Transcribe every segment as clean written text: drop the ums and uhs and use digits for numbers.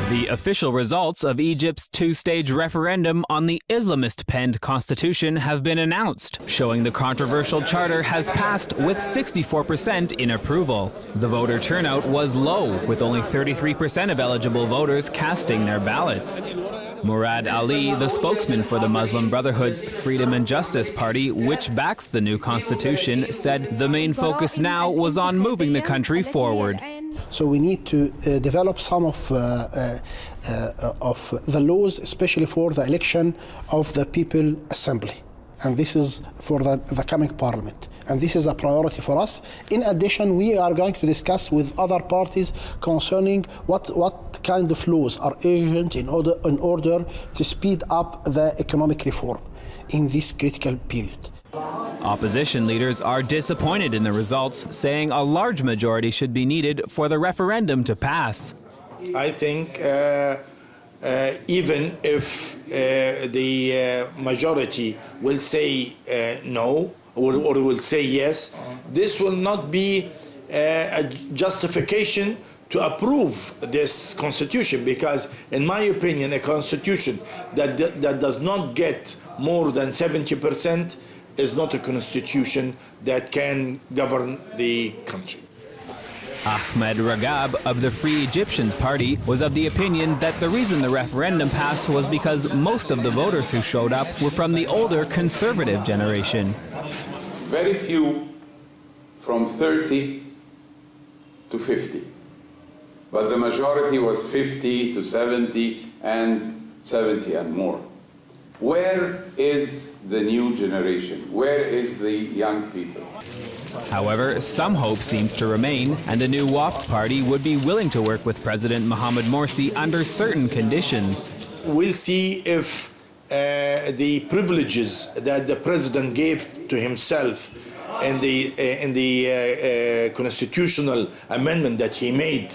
The official results of Egypt's two-stage referendum on the Islamist-penned constitution have been announced, showing the controversial charter has passed with 64% in approval. The voter turnout was low, with only 33% of eligible voters casting their ballots. Murad Ali, the spokesman for the Muslim Brotherhood's Freedom and Justice Party, which backs the new constitution, said the main focus now was on moving the country forward. So we need to develop some of the laws, especially for the election of the People Assembly. And this is for the coming parliament. And this is a priority for us. In addition, we are going to discuss with other parties concerning what kind of laws are urgent in order to speed up the economic reform in this critical period. Opposition leaders are disappointed in the results, saying a large majority should be needed for the referendum to pass. I think even if the majority will say no or will say yes, this will not be a justification to approve this constitution, because in my opinion a constitution that does not get more than 70% is not a constitution that can govern the country. Ahmed Ragab of the Free Egyptians Party was of the opinion that the reason the referendum passed was because most of the voters who showed up were from the older conservative generation. Very few from 30 to 50, but the majority was 50 to 70 and 70 and more. Where is the new generation? Where is the young people? However, some hope seems to remain, and the new Waft Party would be willing to work with President Mohamed Morsi under certain conditions. We'll see if the privileges that the president gave to himself in the constitutional amendment that he made,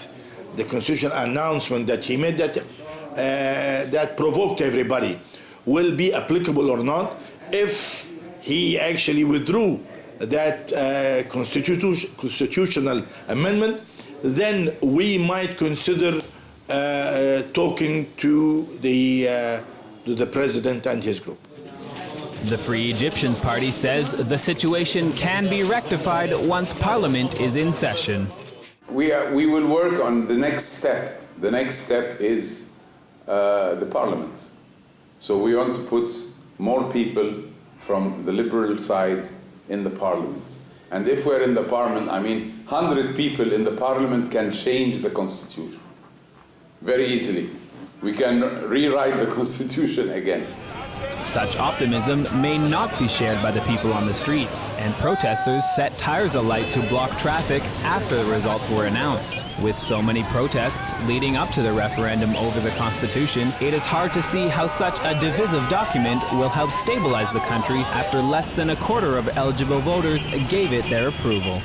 the constitutional announcement that he made, that provoked everybody, will be applicable or not. If he actually withdrew that constitutional amendment, then we might consider talking to the president and his group. The Free Egyptians Party says the situation can be rectified once Parliament is in session. We will work on the next step. The next step is the Parliament. So we want to put more people from the liberal side in the Parliament. And if we're in the Parliament, 100 people in the Parliament can change the Constitution very easily. We can rewrite the Constitution again. Such optimism may not be shared by the people on the streets, and protesters set tires alight to block traffic after the results were announced. With so many protests leading up to the referendum over the Constitution, it is hard to see how such a divisive document will help stabilize the country after less than a quarter of eligible voters gave it their approval.